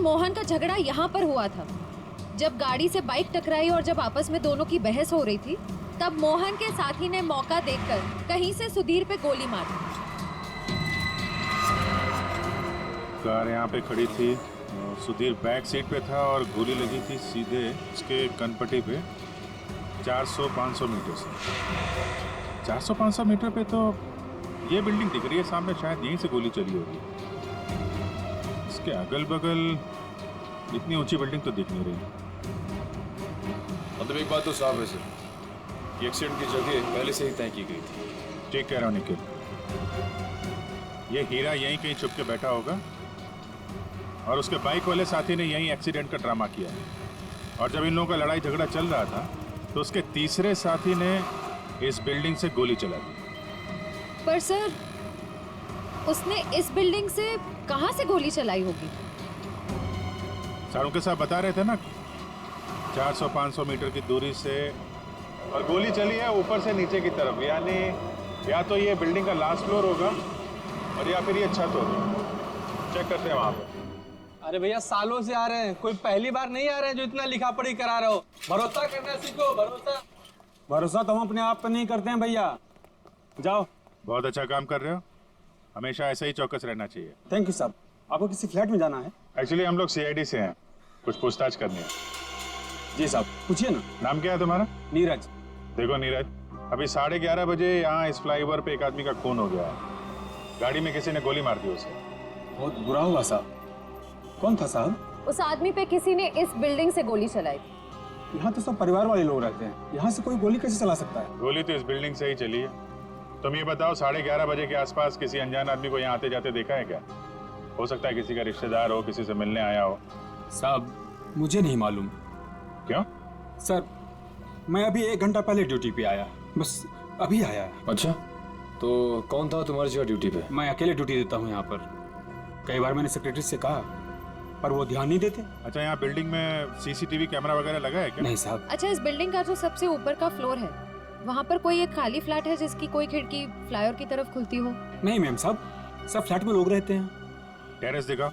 मोहन का झगड़ा यहाँ पर हुआ था। जब गाड़ी से बाइक टकराई और जब आपस में दोनों की बहस हो रही थी, तब मोहन के साथी ने मौका देखकर कहीं से सुधीर पे गोली मार दी। कार यहाँ पे खड़ी थी, सुधीर बैक सीट पे था और गोली लगी थी सीधे उसके कनपट्टी पे 400-500 मीटर से। 400-500 मीटर पे तो ये बिल्डिंग दिख रही है सामने, शायद यहीं से गोली चली होगी। इसके अगल बगल इतनी ऊंची बिल्डिंग तो दिख नहीं रही। मतलब एक बात तो साफ है सर, ये एक्सीडेंट की जगह पहले से ही तय की गई थी। ठीक कह रहा हूँ निखिल, ये हीरा यहीं कहीं छुप के बैठा होगा और उसके बाइक वाले साथी ने यहीं एक्सीडेंट का ड्रामा किया है। और जब इन लोगों का लड़ाई झगड़ा चल रहा था तो उसके तीसरे साथी ने इस बिल्डिंग से गोली चला दी। पर सर, उसने इस बिल्डिंग से कहां से गोली चलाई होगी? सारों के साथ बता रहे थे ना, 400-500 मीटर की दूरी से, और गोली चली है ऊपर से नीचे की तरफ, यानी या तो ये बिल्डिंग का लास्ट फ्लोर होगा और या फिर ये छत होगी। चेक करते हैं वहां पर। अरे भैया सालों से आ रहे हैं, कोई पहली बार नहीं आ रहे हैं जो इतना लिखा पढ़ी करा रहे हो। भरोसा करना सीखो, भरोसा। भरोसा तो हम अपने आप पे नहीं करते हैं भैया। जाओ। बहुत अच्छा काम कर रहे हो, हमेशा ऐसा ही चौकस रहना चाहिए। थैंक यू साहब। आपको किसी फ्लैट में जाना है? एक्चुअली हम लोग CID से हैं, कुछ पूछताछ करनी है। जी साहब, पूछिए ना। नाम क्या है तुम्हारा? नीरज। देखो नीरज, अभी 11:30 बजे यहाँ इस फ्लाईओवर पे एक आदमी का खून हो गया है। गाड़ी में किसी ने गोली मार दी उसे। बहुत बुरा हुआ साहब। कौन था साहब? उस आदमी पे किसी ने इस बिल्डिंग से गोली चलाई। यहाँ तो सब परिवार वाले लोग रहते हैं, यहाँ से कोई गोली कैसे चला सकता है? गोली तो इस बिल्डिंग से ही चली है। तुम ये बताओ, 11:30 बजे के आसपास किसी अनजान आदमी को यहाँ आते जाते देखा है क्या? हो सकता है किसी का रिश्तेदार हो, किसी से मिलने आया हो। साहब मुझे नहीं मालूम। क्यों? सर मैं अभी 1 घंटा पहले ड्यूटी पे आया, बस अभी आया। अच्छा, तो कौन था तुम्हारी जगह ड्यूटी पे? मैं अकेले ड्यूटी देता हूँ यहाँ पर। कई बार मैंने सेक्रेटरी से कहा पर वो ध्यान नहीं देते। अच्छा, यहाँ बिल्डिंग में CCTV कैमरा वगैरह लगा है क्या? नहीं साहब। अच्छा, इस बिल्डिंग का जो सबसे ऊपर का फ्लोर है, वहाँ पर कोई एक खाली फ्लैट है जिसकी कोई खिड़की फ्लाईओवर की तरफ खुलती हो? नहीं मैम साहब, सब फ्लैट में लोग रहते हैं। टेरेस दिखाओ।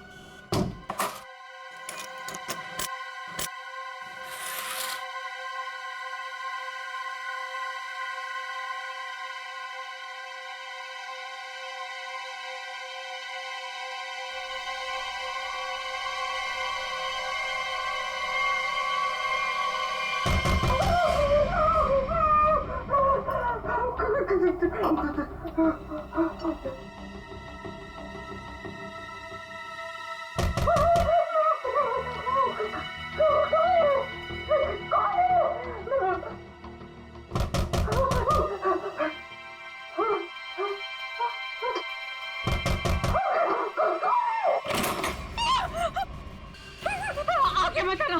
आगे मत आना,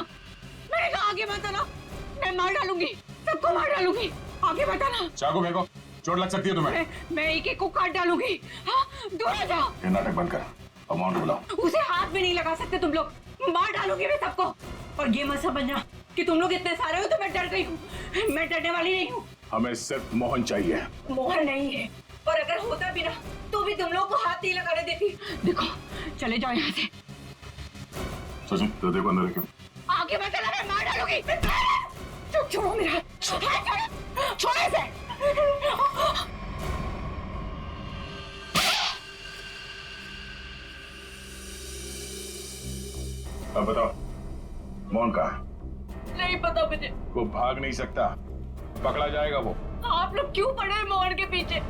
मैंने कहा आगे मत आना, मैं मार डालूंगी, सबको मार डालूंगी। आगे मत आना। चाकू फेंको, चोट लग सकती है तुम्हें। मैं एक को काट डालूंगी। हाँ, दूर हो जाओ। ये नाटक बंद कर, अमाउंट बुलाओ। उसे हाथ भी नहीं लगा सकते तुम लोग, मार डालूंगी मैं सबको। और ये मत समझना कि तुम लोग इतने सारे हो तो मैं डर गई हूँ, मैं डरने वाली नहीं हूँ। हमें सिर्फ मोहन चाहिए। मोहन नहीं है, और अगर होता भी ना तो भी तुम लोग को हाथ नहीं लगाने देती। देखो, चले जाओ यहाँ से। सचिन, तो देखो अंदर देखो। आगे मत आना, मैं मार डालूंगी। छोड़ो मेरा हाथ, छोड़ो, छोड़ो इसे। अब बताओ, मोहन कहाँ है? नहीं पता मुझे। वो भाग नहीं सकता, पकड़ा जाएगा वो। आप लोग क्यों पड़े हैं मोहन के पीछे?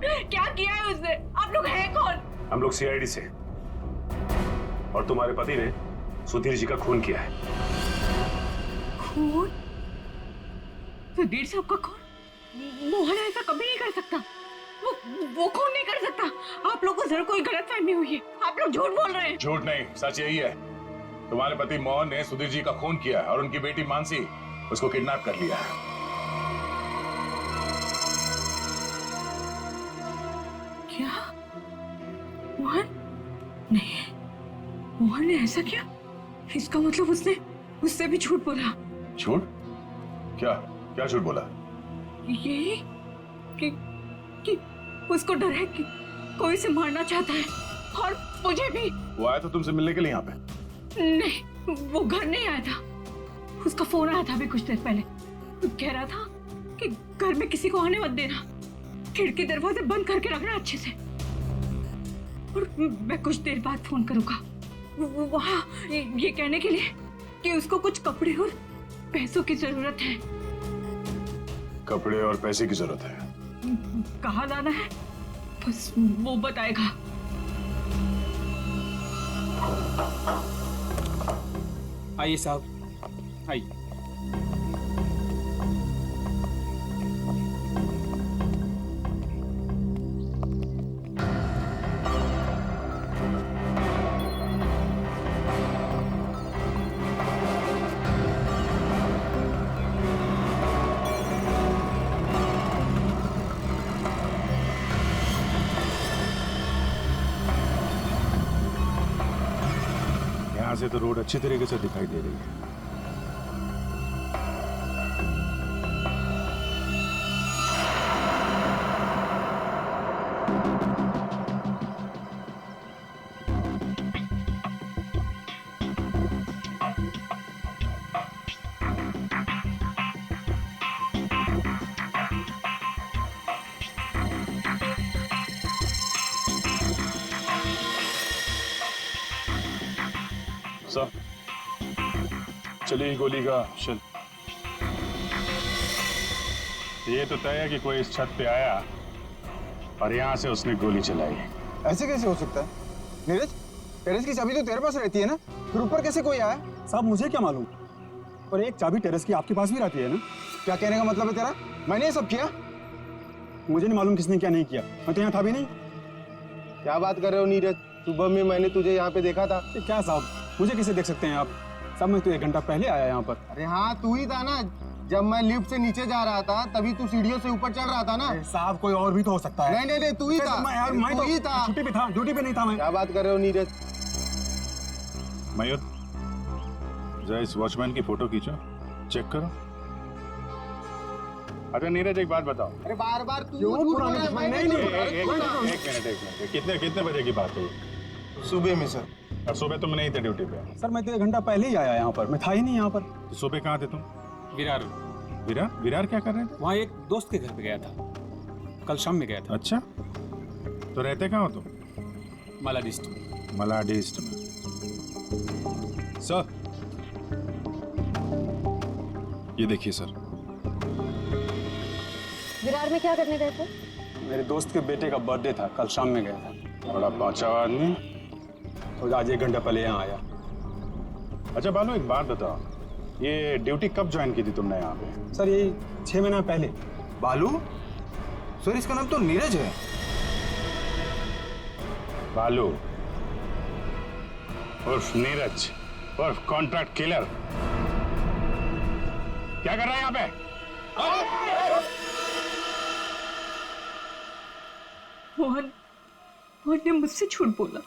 क्या किया है उसने? आप लोग हैं कौन? हम लोग CID से, और तुम्हारे पति ने सुधीर जी का खून किया है। खून? सुधीर साहब का खून? मोहन ऐसा कभी नहीं कर सकता। वो खून नहीं कर सकता। आप लोगों को जरूर कोई गलतफहमी हुई है। आप लोग झूठ बोल रहे हैं। झूठ नहीं, सच यही है। तुम्हारे पति मोहन ने सुधीर जी का खून किया है और उनकी बेटी मानसी उसको किडनैप कर लिया है। क्या? मोहन? नहीं, मोहन ने ऐसा किया? इसका मतलब उसने उससे भी झूठ बोला। झूठ? क्या क्या झूठ बोला? यही कि उसको डर है कि कोई उसे मारना चाहता है, और मुझे भी। वो आया तो तुमसे मिलने के लिए यहाँ पे। नहीं, वो घर नहीं आया था। उसका फोन आया था अभी कुछ देर पहले। वो कह रहा था कि घर में किसी को आने मत देना, खिड़की दरवाजे बंद करके रखना अच्छे से, और मैं कुछ देर बाद फोन करूंगा। वहाँ ये कहने के लिए कि उसको कुछ कपड़े और पैसों की जरूरत है। कपड़े और पैसे की जरूरत है। कहाँ जाना है बस वो बताएगा। आइए साहब, आइए। यहाँ से तो रोड अच्छी तरीके से दिखाई दे रही है। सर, चलिए गोली का शल। ये तो तय है कि कोई इस छत पे आया और यहाँ से उसने गोली चलाई। ऐसे कैसे हो सकता है? नीरज, टेरेस की चाबी तो तेरे पास रहती है ना, फिर ऊपर कैसे कोई आया? साहब मुझे क्या मालूम, पर एक चाबी टेरेस की आपके पास भी रहती है ना। क्या कहने का मतलब है तेरा? मैंने ये सब किया? मुझे नहीं मालूम किसने क्या नहीं किया, मैं तो यहाँ था भी नहीं। क्या बात कर रहे हो नीरज? सुबह में मैंने तुझे यहाँ पे देखा था। ये क्या साहब, मुझे कैसे देख सकते हैं आप? साहब मैं तो 1 घंटा पहले आया यहाँ पर। अरे हाँ, तू ही था ना। जब मैं लिफ्ट से नीचे जा रहा था तभी तू सीढ़ियों से ऊपर चढ़ रहा था ना। साहब कोई और भी तो हो सकता है। नहीं, तू ही था। मैं तू ही था। छुट्टी पे था, ड्यूटी पे नहीं था मैं। क्या बात कर रहे हो नीरज? मयूर, जरा इस वॉचमैन की फोटो खींचो, चेक करो। अच्छा नीरज, एक बात बताओ। अरे बार बार तू क्यों? झूठ बोल पुराने रहा है। दुश्मन मैं नहीं, झूठ नहीं, बोल रहा हूँ। एक मिनट, कितने बजे की बात है ये? सुबह में सर। और सुबह तुम नहीं थे ड्यूटी पे? सर मैं तो 1 घंटा पहले ही आया यहाँ पर, मैं था ही नहीं यहाँ पर। तो सुबह कहाँ थे तुम? विरार, विरार? विरार क्या कर रहे थे? वहाँ एक दोस्त के घर पे गया था, कल शाम में गया था। अच्छा, तो रहते कहाँ हो तुम? मालाडिस्ट। मलाडी ईस्ट में। सर, ये देखिए सर। विरार में क्या करने गए थे? मेरे दोस्त के बेटे का बर्थडे था, कल शाम में गया था। बड़ा पहुंचा हुआ आदमी। तो आज 1 घंटा पहले यहाँ आया। अच्छा बालू, एक बात बताओ, ये ड्यूटी कब ज्वाइन की थी तुमने यहाँ पे? सर यही 6 महीना पहले। बालू? सर इसका नाम तो नीरज है। बालू उर्फ नीरज उर्फ कॉन्ट्रैक्ट किलर, क्या कर रहा है यहाँ पे? मोहन ने मुझसे झूठ बोला।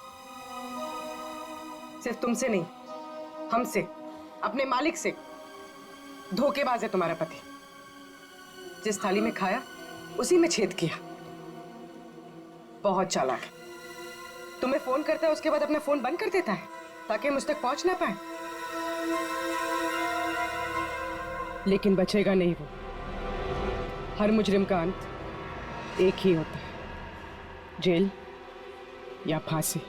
सिर्फ तुमसे नहीं, हमसे, अपने मालिक से। धोखेबाज है तुम्हारा पति। जिस थाली में खाया उसी में छेद किया। बहुत चालाक है। तुम्हें फोन करता है, उसके बाद अपना फोन बंद कर देता है ताकि मुझ तक पहुंच ना पाए। लेकिन बचेगा नहीं वो। हर मुजरिम का अंत एक ही होता है, जेल या फांसी।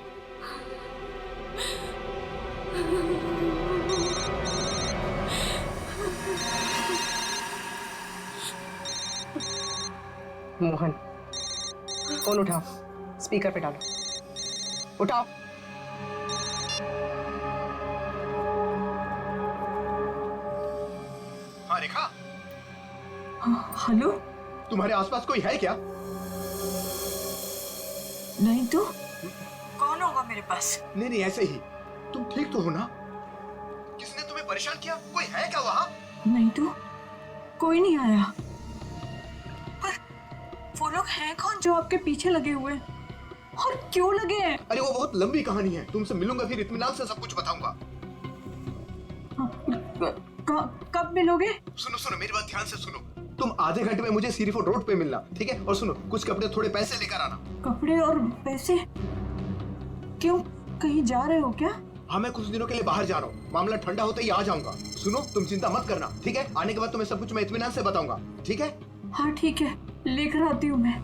मोहन, फोन उठाओ, स्पीकर पे डालो। उठाओ। हाँ रेखा, हेलो? तुम्हारे आसपास कोई है क्या? नहीं तो कौन होगा मेरे पास? नहीं ऐसे ही। तुम ठीक तो हो ना? किसने तुम्हें परेशान किया? कोई है क्या वहाँ? नहीं तो कोई नहीं आया। पर वो लोग हैं कौन जो आपके पीछे लगे हुए हैं? और क्यों लगे हैं? अरे वो बहुत लंबी कहानी है, तुमसे मिलूंगा फिर इत्मीनान से सब कुछ बताऊंगा। कब मिलोगे? सुनो मेरी बात ध्यान से सुनो। तुम आधे घंटे में मुझे सीरीफोर्ड रोड पे मिलना, ठीक है? और सुनो, कुछ कपड़े थोड़े पैसे लेकर आना। कपड़े और पैसे? क्यों, कहीं जा रहे हो क्या? हाँ मैं कुछ दिनों के लिए बाहर जा रहा हूँ, मामला ठंडा होते ही आ जाऊंगा। सुनो तुम चिंता मत करना, ठीक है? आने के बाद तुम्हें सब कुछ मैं इत्मीनान से बताऊंगा, ठीक है? हाँ ठीक है, लेकर आती हूँ मैं।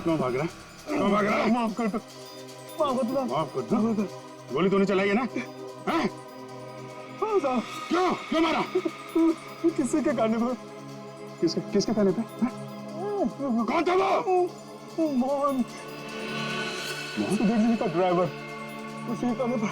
क्यों भाग रहा? क्यों भाग रहा? माफ कर दो, माफ कर दो। गोली तूने चलाई है ना? हैं? क्यों क्यों मारा? किसी के कहने पर। किसके कहने पे? कौन था वो? मोहन, सुधीर जी का ड्राइवर, उसी के कहने पर।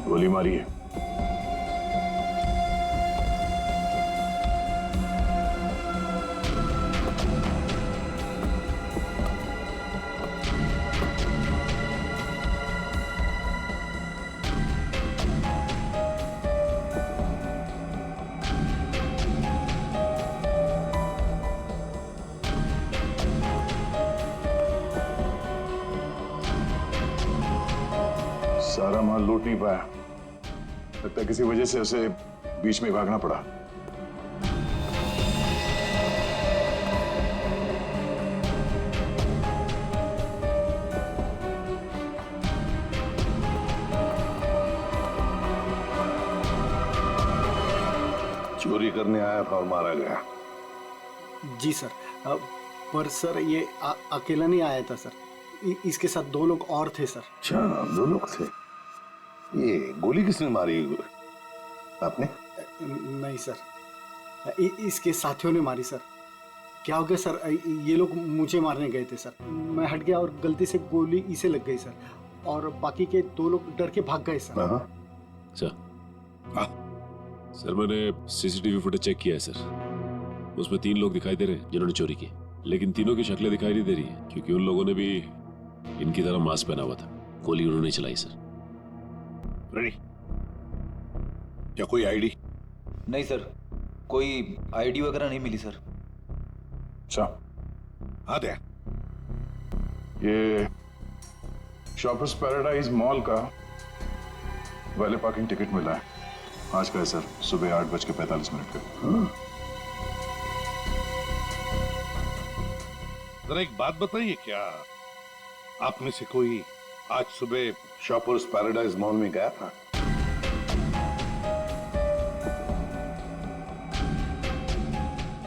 गोली मारी है। सारा माल लूट नहीं पाया, लगता है किसी वजह से उसे बीच में भागना पड़ा। चोरी करने आया था और मारा गया। जी सर, पर सर ये अकेला नहीं आया था सर, इसके साथ 2 लोग और थे सर। अच्छा, 2 लोग थे। ये गोली किसने मारी? आपने? नहीं सर, इसके साथियों ने मारी सर। क्या हो गया सर, ये लोग मुझे मारने गए थे सर, मैं हट गया और गलती से गोली इसे लग गई सर, और बाकी के 2 लोग डर के भाग गए सर। सर मैंने सीसीटीवी फुटेज चेक किया है सर, उसमें 3 लोग दिखाई दे रहे हैं जिन्होंने चोरी की, लेकिन तीनों की शक्लें दिखाई नहीं दे रही है क्योंकि उन लोगों ने भी इनकी तरह मास्क पहना हुआ था। गोली उन्होंने चलाई सर। रेडी, क्या कोई आईडी? नहीं सर, कोई आईडी वगैरह नहीं मिली सर। अच्छा, हाँ दे। ये शॉपर्स पैराडाइज मॉल का वैले पार्किंग टिकट मिला है। आज का है सर, सुबह 8:45 पे। जरा एक बात बताइए, क्या आप में से कोई आज सुबह शॉपर्स पैराडाइज मॉल में गया था?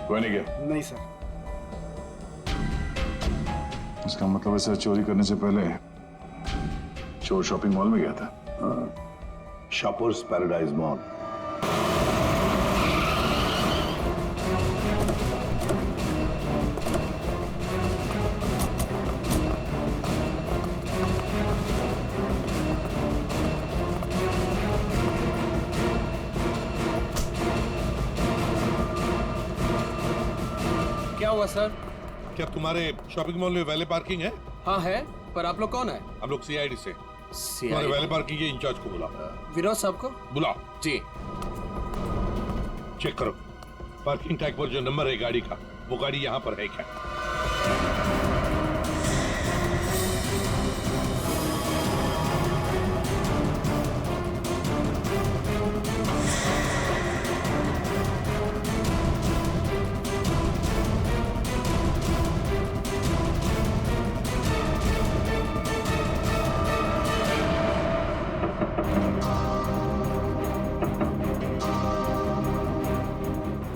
कोई नहीं गया? नहीं सर। इसका मतलब ऐसा चोरी करने से पहले चोर शॉपिंग मॉल में गया था। Shoppers paradise mall. क्या हुआ सर? क्या तुम्हारे शॉपिंग मॉल में वैले पार्किंग है? हाँ है, पर आप लोग कौन है? हम लोग सीआईडी से। तुम्हारे वैले पार्किंग के इंचार्ज को बुलाओ। विनोद साहब को बुलाओ। जी। चेक करो पार्किंग टैग पर जो नंबर है गाड़ी का, वो गाड़ी यहाँ पर है क्या?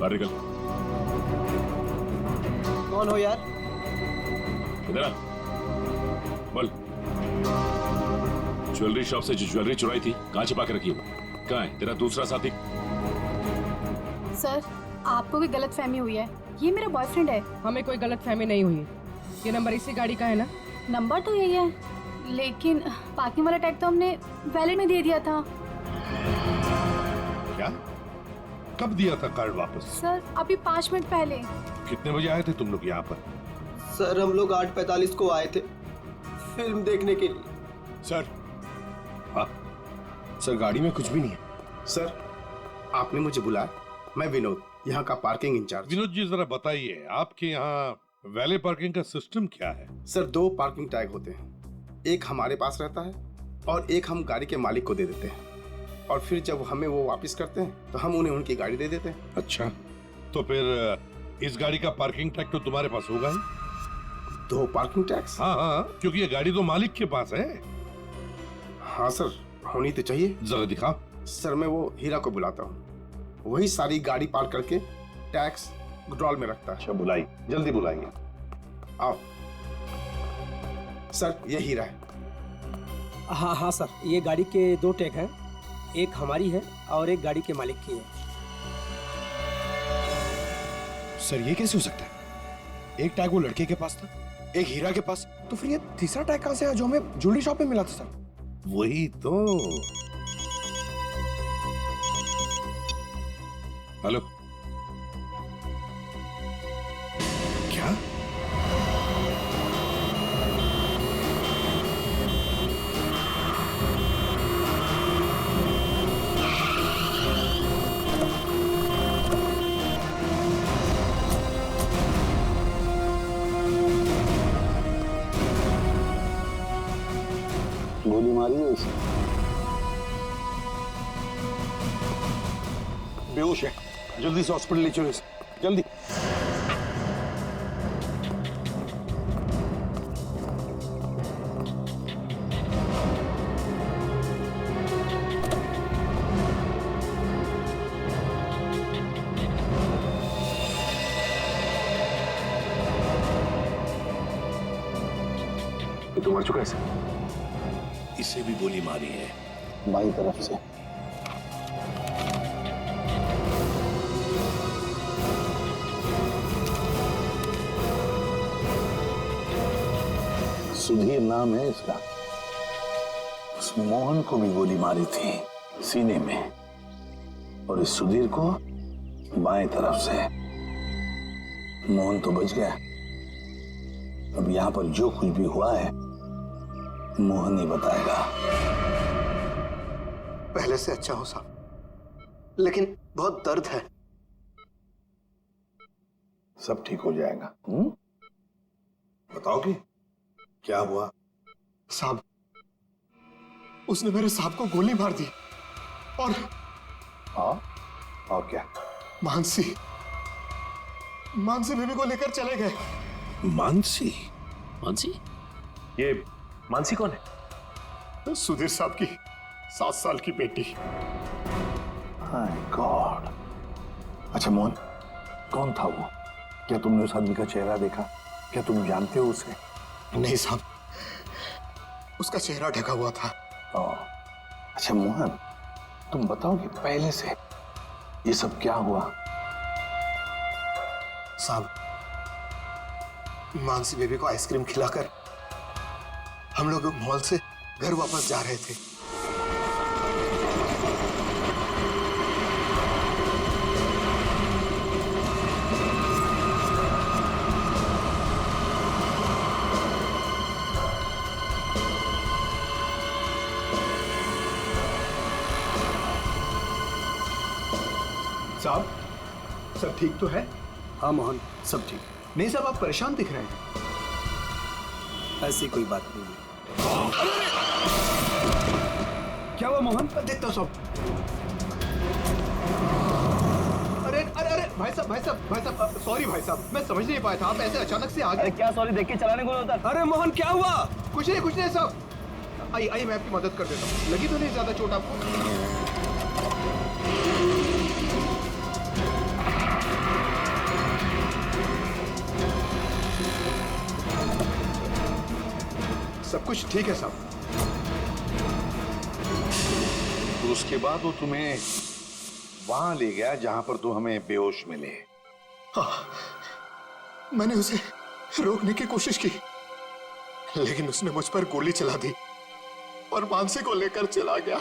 निकल। कौन हो यार? इधर आ। बोल। ज्वेलरी शॉप से जो ज्वेलरी चुराई थी कहाँ छिपा के रखी हो? कहाँ है तेरा दूसरा साथी? सर, आपको कोई गलत फहमी हुई है। ये मेरा बॉयफ्रेंड है। हमें कोई गलत फहमी नहीं हुई। ये नंबर इसी गाड़ी का है ना? नंबर तो यही है, लेकिन पार्किंग वाला टैग तो हमने वैलेट में दे दिया था। क्या? कब दिया था कार्ड वापस? सर, अभी 5 मिनट पहले। कितने बजे आए थे तुम लोग यहाँ पर? सर, हम लोग 8:45 को आए थे फिल्म देखने के लिए। सर, हाँ सर गाड़ी में कुछ भी नहीं है। सर, आपने मुझे बुलाया। मैं विनोद, यहाँ का पार्किंग इंचार्ज। विनोद जी, जरा बताइए आपके यहाँ वैले पार्किंग का सिस्टम क्या है? सर, 2 पार्किंग टैग होते हैं। एक हमारे पास रहता है और एक हम गाड़ी के मालिक को दे देते हैं, और फिर जब हमें वो वापस करते हैं तो हम उन्हें उनकी गाड़ी दे देते हैं। अच्छा, तो फिर इस गाड़ी का पार्किंग टैग तो तुम्हारे पास होगा ही? 2 पार्किंग टैक्स? हाँ हाँ, क्योंकि ये गाड़ी तो मालिक के पास है। हाँ सर, होनी तो चाहिए। जरा दिखाओ। सर, मैं वो हीरा को बुलाता हूँ, वही सारी गाड़ी पार्क करके टैक्स ड्रॉल में रखता है। अच्छा, बुलाइए, जल्दी बुलाइए। आओ। सर, ये हीरा है। हाँ हाँ सर, ये गाड़ी के 2 टैग हैं, एक हमारी है और एक गाड़ी के मालिक की है। सर, ये कैसे हो सकता है? एक टैग वो लड़के के पास था, एक हीरा के पास, तो फिर ये तीसरा टैग कहाँ से है जो हमें ज्वेलरी शॉप में मिला था? सर, वही तो। हेलो, क्या? गोली मारी है उसे। बेहोश है, जल्दी से हॉस्पिटल ले चलो इसे, जल्दी। ये तो मर चुका है सर। इसे भी गोली मारी है बाई तरफ से। सुधीर नाम है इसका। उस मोहन को भी गोली मारी थी सीने में, और इस सुधीर को बाएं तरफ से। मोहन तो बच गया। अब यहां पर जो कुछ भी हुआ है मोहन ही बताएगा। पहले से अच्छा हो साहब, लेकिन बहुत दर्द है। सब ठीक हो जाएगा। बताओ कि क्या हुआ? साहब, उसने मेरे साहब को गोली मार दी और और क्या? मानसी बेबी को लेकर चले गए। मानसी? मानसी? ये मानसी कौन है? सुधीर साहब की 7 साल की बेटी। हाय गॉड। अच्छा मोहन, कौन था वो? क्या तुमने उस आदमी का चेहरा देखा? क्या तुम जानते हो उसे? नहीं साहब, उसका चेहरा ढका हुआ था। अच्छा मोहन, तुम बताओ कि पहले से ये सब क्या हुआ? साहब, मानसी बेबी को आइसक्रीम खिलाकर हम लोग मॉल से घर वापस जा रहे थे। साहब, सब ठीक तो है? हाँ मोहन, सब ठीक। नहीं साहब, आप परेशान दिख रहे हैं। ऐसी कोई बात नहीं है। क्या हुआ मोहन? देखता हूँ सब। अरे अरे अरे भाई साहब, सॉरी भाई साहब, मैं समझ नहीं पाया था, आप ऐसे अचानक से आ गए। क्या सॉरी, देख के चलाने को होता। अरे मोहन, क्या हुआ? कुछ नहीं साहब। आइए मैं आपकी मदद कर देता हूँ। लगी तो नहीं ज्यादा चोट आपको? सब कुछ ठीक है साहब। तो उसके बाद वो तुम्हें वहां ले गया जहां पर तुम हमें बेहोश मिले। हाँ, मैंने उसे रोकने की कोशिश की, लेकिन उसने मुझ पर गोली चला दी और मानसी को लेकर चला गया।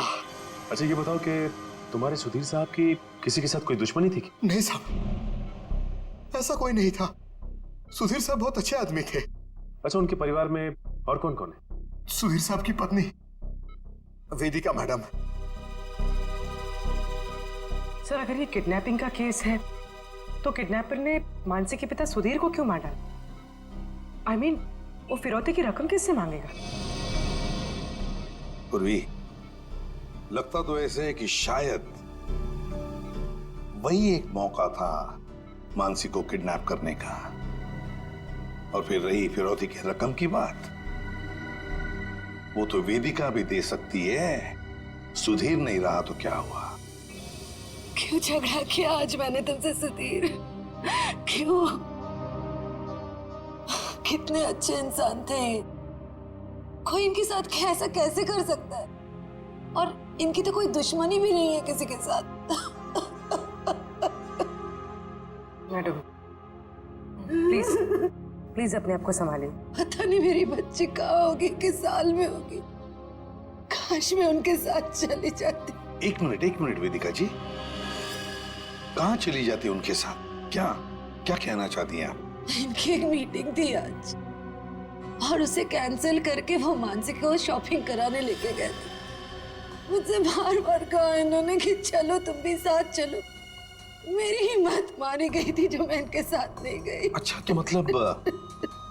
अच्छा ये बताओ कि तुम्हारे सुधीर साहब की किसी के साथ कोई दुश्मनी थी? नहीं साहब, ऐसा कोई नहीं था। सुधीर साहब बहुत अच्छे आदमी थे। अच्छा, उनके परिवार में और कौन कौन है? सुधीर साहब की पत्नी वेदिका मैडम। सर, अगर ये किडनैपिंग का केस है तो किडनैपर ने मानसी के पिता सुधीर को क्यों मार डाला? I mean, वो फिरौती की रकम किससे मांगेगा? पूर्वी, लगता तो ऐसे है कि शायद वही एक मौका था मानसी को किडनैप करने का। और फिर रही फिरौती की रकम की बात, वो तो वेदिका भी दे सकती है। सुधीर नहीं रहा तो क्या हुआ? क्यों झगड़ा किया आज मैंने तुमसे सुधीर? क्यों? कितने अच्छे इंसान थे, कोई इनके साथ ऐसा कैसे कर सकता है? और इनकी तो कोई दुश्मनी भी नहीं है किसी के साथ। मैडम, प्लीज अपने आप को संभालिए। पता नहीं मेरी बच्ची कहाँ होगी, किस साल में होगी। काश मैं उनके साथ चली जाती। एक मिनट वेदिका जी, कहाँ चली जाती उनके साथ? क्या कहना चाहती हैं आप? इनकी एक मीटिंग थी आज और उसे कैंसिल करके वो मानसी को शॉपिंग कराने लेके गए थे। मुझसे बार कहा इन्होंने कि चलो तुम भी साथ चलो। मेरी हिम्मत मारी गई थी जो मैं इनके साथ नहीं गई। अच्छा, तो मतलब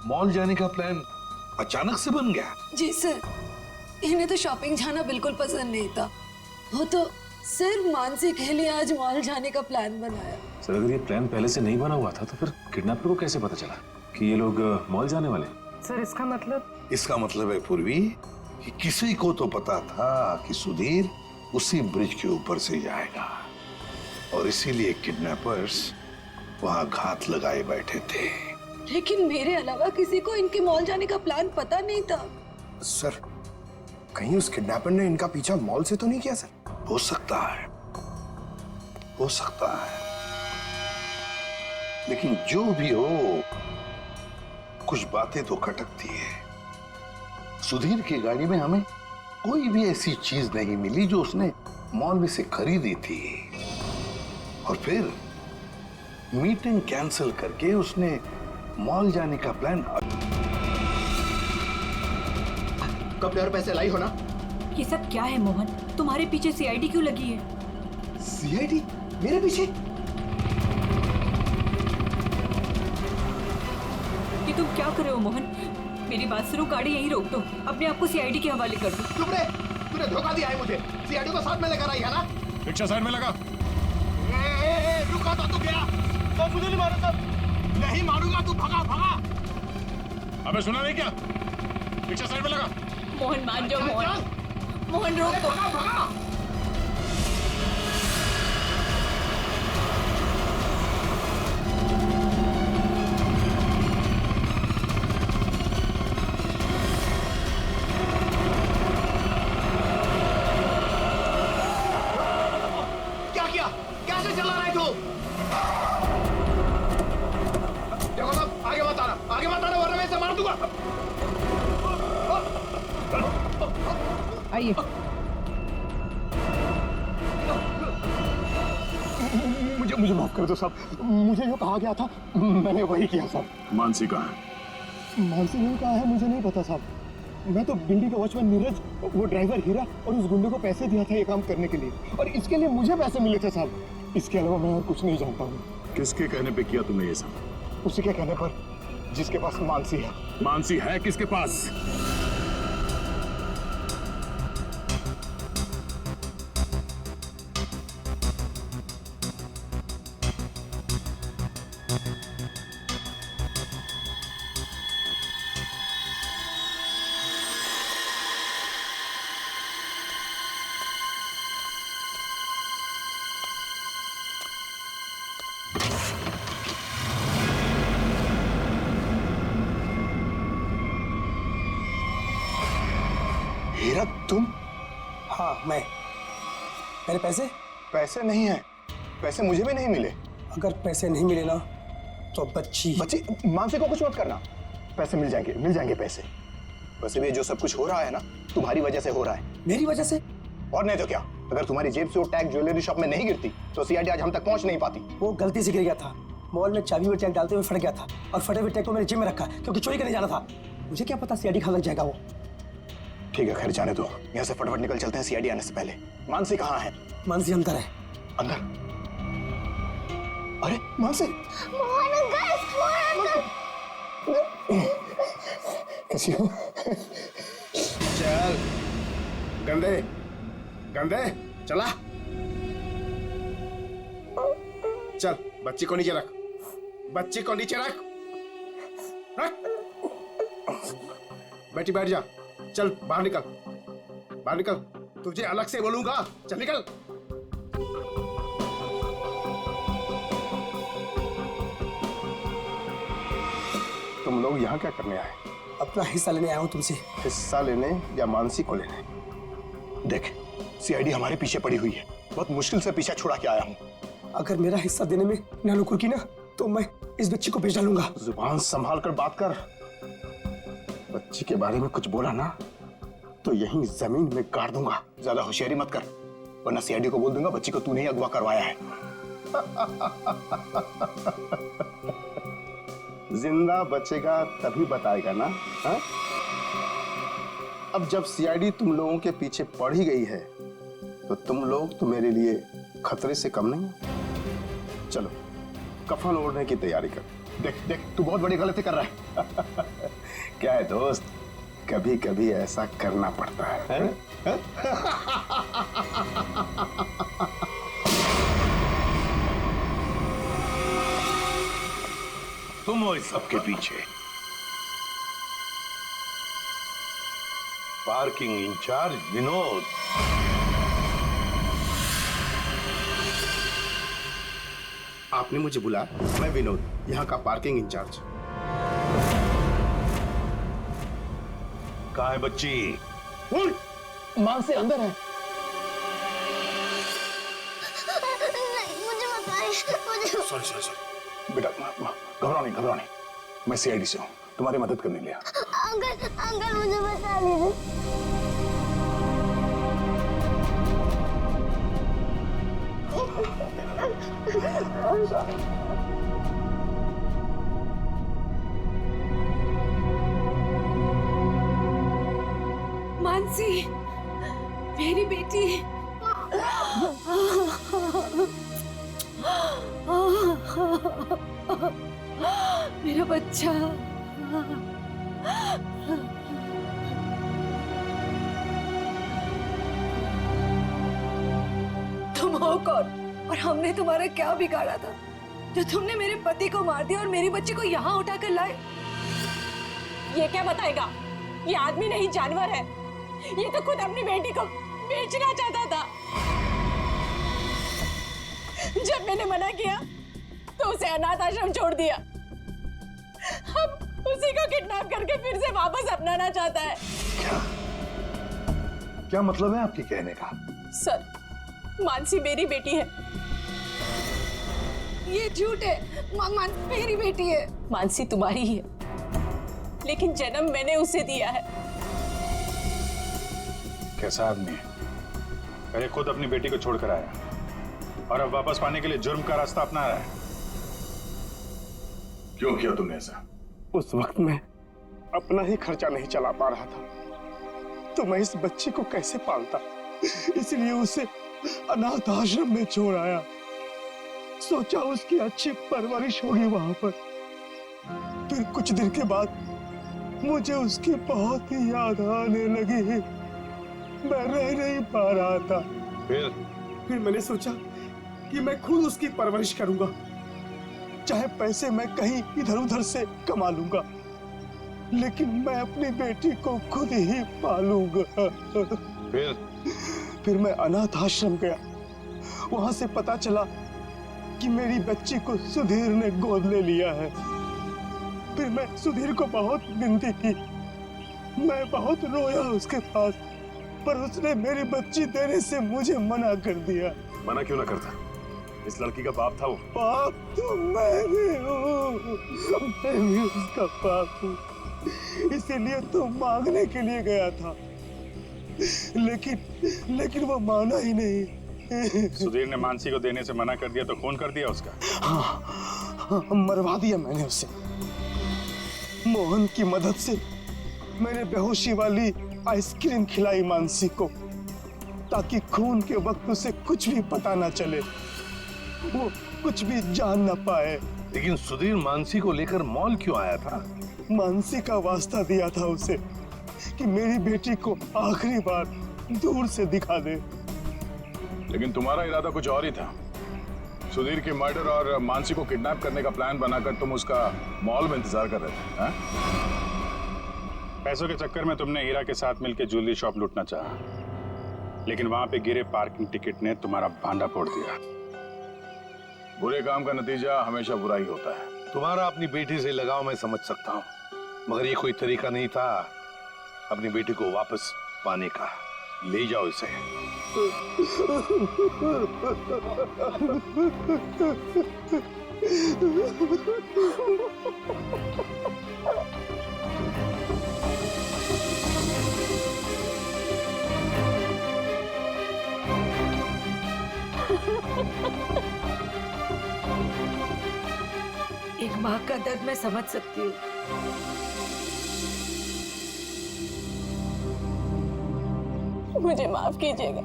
मॉल जाने का प्लान अचानक से बन गया? जी सर, इन्हें तो शॉपिंग जाना बिल्कुल पसंद नहीं था। वो तो सिर्फ मानसी के लिए आज मॉल जाने का प्लान बनाया। सर, अगर ये प्लान पहले से नहीं बना हुआ था तो फिर किडनैपर को कैसे पता चला कि ये लोग मॉल जाने वाले? सर, इसका मतलब है पूर्वी कि किसी को तो पता था कि सुधीर उसी ब्रिज के ऊपर से जाएगा और इसीलिए किडनैपर्स वहां घात लगाए बैठे थे। लेकिन मेरे अलावा किसी को इनके मॉल जाने का प्लान पता नहीं था। सर, कहीं उस किडनैपर ने इनका पीछा मॉल से तो नहीं किया? सर, हो सकता है, लेकिन जो भी हो, कुछ बातें तो खटकती है। सुधीर की गाड़ी में हमें कोई भी ऐसी चीज नहीं मिली जो उसने मॉल में से खरीदी थी। और फिर मीटिंग कैंसिल करके उसने मॉल जाने का प्लान। कब पैसे लाई हो ना? ये सब क्या है मोहन? तुम्हारे पीछे सीआईडी क्यों लगी है? सीआईडी मेरे पीछे? ये तुम क्या कर रहे हो मोहन? मेरी बात सुनो, गाड़ी यहीं रोक दो, अपने आप को सीआईडी के हवाले कर दो। चुप रे, तूने धोखा दिया है मुझे। सीआईडी को साथ में लेकर आई है ना? रिक्शा साइड में लगा। रुका तो गया। तो मुझे नहीं मारो सब। नहीं मारूंगा, तू भगा भगा। अबे सुना नहीं क्या? रिक्शा साइड में लगा। मोहन मान जाओ मोहन, मोहन रोक दो। भगा भगा। क्या किया? कैसे चला रहा है तू? देखो साहब, आगे मत आना वरना मैं इसे मार दूंगा। आइए। मुझे माफ कर दो साहब। मुझे जो कहा गया था मैंने वही किया साहब। मानसी कहाँ है? मानसी नहीं कहा है, मुझे नहीं पता साहब। मैं तो गिंडी का वॉचमैन नीरज, वो ड्राइवर हीरा और उस गुंडे को पैसे दिया था ये काम करने के लिए, और इसके लिए मुझे पैसे मिले थे साहब। इसके अलावा मैं और कुछ नहीं जानता हूँ। किसके कहने पे किया तुमने ये सब? उसी के कहने पर, जिसके पास मानसी है। मानसी है किसके पास? हीरा तुम? हाँ मैं। मेरे पैसे? पैसे नहीं है। पैसे मुझे भी नहीं मिले। अगर पैसे नहीं मिले ना तो बच्ची मानसी को कुछ मत करना। पैसे मिल जाएंगे पैसे। वैसे भी जो सब कुछ हो रहा है ना, तुम्हारी वजह से हो रहा है। मेरी वजह से? और नहीं तो क्या। अगर तुम्हारी जेब से वो टैग ज्वेलरी शॉप में नहीं गिरती तो सीआईडी आज हम तक पहुंच नहीं पाती। वो गलती से गिर गया था। मॉल में चाबी में टैग डालते हुए फट गया था, और फटे हुए टैग को मैंने जेब में रखा क्योंकि चोरी करने जाना था। मुझे क्या पता सीआईडी खान लग जाएगा वो। ठीक है, खैर जाने दो। यहाँ से फटाफट निकल चलते हैं सीआईडी आने से पहले। मानसी कहाँ है? मानसी अंदर है। अंदर? अरे मानसी! कैसी हो? चल गंदे गंदे चला। चल बच्ची को नीचे रख, बच्ची को नीचे रख। बेटी बैठ जा। चल बाहर निकल। तुझे अलग से बोलूंगा। चल निकल। तुम लोग यहाँ क्या करने आए? अपना हिस्सा लेने आया हूँ तुमसे। हिस्सा लेने या मानसी को लेने? देख, सीआईडी हमारे पीछे पड़ी हुई है। बहुत मुश्किल से पीछा छुड़ा के आया हूँ। अगर मेरा हिस्सा देने में नानुकुर की ना तो मैं इस बच्ची को बेच डालूंगा। जुबान संभाल कर बात कर। बच्ची के बारे में कुछ बोला ना तो यहीं जमीन में गाड़ दूंगा। ज्यादा होशियारी मत कर, वरना सीआईडी को बोल दूंगा बच्ची को तूने ही अगवा करवाया है। जिंदा बचेगा तभी बताएगा ना। हा? अब जब सीआईडी तुम लोगों के पीछे पड़ ही गई है तो तुम लोग तो मेरे लिए खतरे से कम नहीं। चलो कफन ओढ़ने की तैयारी कर। देख तू बहुत बड़ी गलती कर रहा है। क्या है दोस्त, कभी कभी ऐसा करना पड़ता है? तुम हो इस सबके पीछे। Parking incharge Vinod. आपने मुझे बुलाया? मैं विनोद, यहाँ का पार्किंग इंचार्ज। कहाँ है बच्ची? मानसी अंदर है। नहीं, मुझे बताइए। सॉरी बेटा, घबराओ नहीं। मैं सीआईडी से हूँ, तुम्हारी मदद करने लिया। अंकल मुझे बता लीजिए। मानसी, मेरी बेटी। मेरा बच्चा। तुम हो कौन और हमने तुम्हारा क्या बिगाड़ा था जो तुमने मेरे पति को मार दिया और मेरी बच्ची को यहाँ उठा कर लाए? ये क्या बताएगा? ये आदमी नहीं जानवर है। ये तो खुद अपनी बेटी को बेचना चाहता था। जब मैंने मना किया तो उसे अनाथ आश्रम छोड़ दिया। अब उसी को किडनैप करके फिर से वापस अपनाना चाहता है। क्या मतलब है आपके कहने का? सर, मानसी मेरी बेटी है। ये झूठ है। मानसी मेरी बेटी है। मानसी तुम्हारी ही है, लेकिन जन्म मैंने उसे दिया है। कैसा आदमी है? पहले खुद अपनी बेटी को छोड़कर आया और अब वापस पाने के लिए जुर्म का रास्ता अपना रहा है। क्यों किया तुमने ऐसा? उस वक्त मैं अपना ही खर्चा नहीं चला पा रहा था, तो मैं इस बच्चे को कैसे पालता, इसलिए उसे अनाथ आश्रम में छोड़ आया। सोचा उसकी अच्छी परवरिश होगी वहां पर। फिर कुछ दिन के बाद मुझे उसकी बहुत ही याद आने लगी। मैं रह नहीं पा रहा था। फिर मैंने सोचा कि मैं खुद उसकी परवरिश करूंगा, चाहे पैसे मैं कहीं इधर उधर से कमा लूंगा, लेकिन मैं अपनी बेटी को खुद ही पालूंगा। फिर मैं अनाथ आश्रम गया। वहां से पता चला कि मेरी बच्ची को सुधीर ने गोद ले लिया है। फिर मैं सुधीर को बहुत विनती की, मैं बहुत रोया उसके पास, पर उसने मेरी बच्ची देने से मुझे मना कर दिया। मना क्यों ना करता? इस लड़की का बाप था वो। बाप तो मैं भी हूँ, मैं भी उसका बाप हूँ, इसीलिए तो मांगने के लिए गया था, लेकिन वो माना ही नहीं। सुधीर ने मानसी को देने से मना कर दिया तो खून कर दिया उसका? हाँ, मरवा दिया मैंने उसे। मोहन की मदद से मैंने बेहोशी वाली आइसक्रीम खिलाई मानसी को, ताकि खून के वक्त उसे कुछ भी पता ना चले, वो कुछ भी जान ना पाए। लेकिन सुधीर मानसी को लेकर मॉल क्यों आया था? मानसी का वास्ता दिया था उसे कि मेरी बेटी को आखिरी बार दूर से दिखा दे। लेकिन तुम्हारा इरादा कुछ और ही था। सुधीर के मर्डर और मानसी को किडनैप करने का प्लान बनाकर तुम उसका मॉल में इंतजार कर रहे थे, हाँ? पैसों के चक्कर में तुमने हीरा के साथ मिलकर ज्वेलरी शॉप लूटना चाहा, लेकिन वहां पे गिरे पार्किंग टिकट ने तुम्हारा भांडा फोड़ दिया। बुरे काम का नतीजा हमेशा बुरा ही होता है। तुम्हारा अपनी बेटी से लगाव मैं समझ सकता हूँ, मगर ये कोई तरीका नहीं था अपनी बेटी को वापस पाने का। ले जाओ इसे। एक माँ का दर्द मैं समझ सकती हूँ। मुझे माफ कीजिएगा,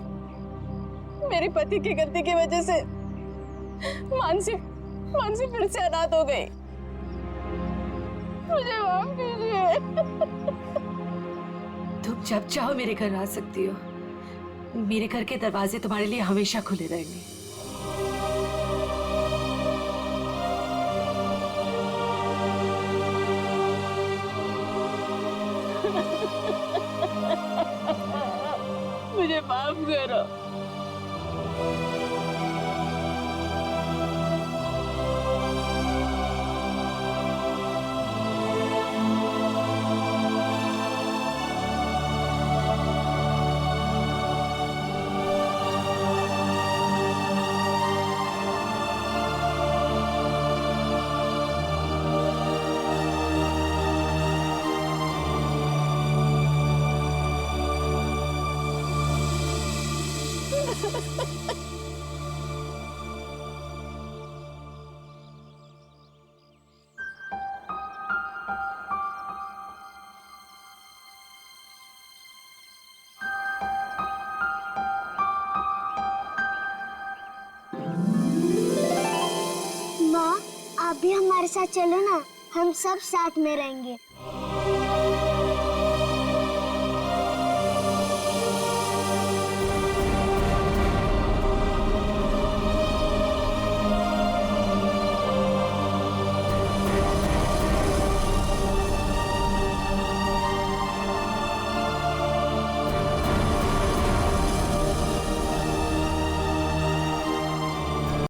मेरे पति की गलती की वजह से मानसी फिर से अनाथ हो गई। मुझे माफ कीजिए। तुम जब चाहो मेरे घर आ सकती हो। मेरे घर के दरवाजे तुम्हारे लिए हमेशा खुले रहेंगे। मुझे माफ करो। साथ चलो ना, हम सब साथ में रहेंगे।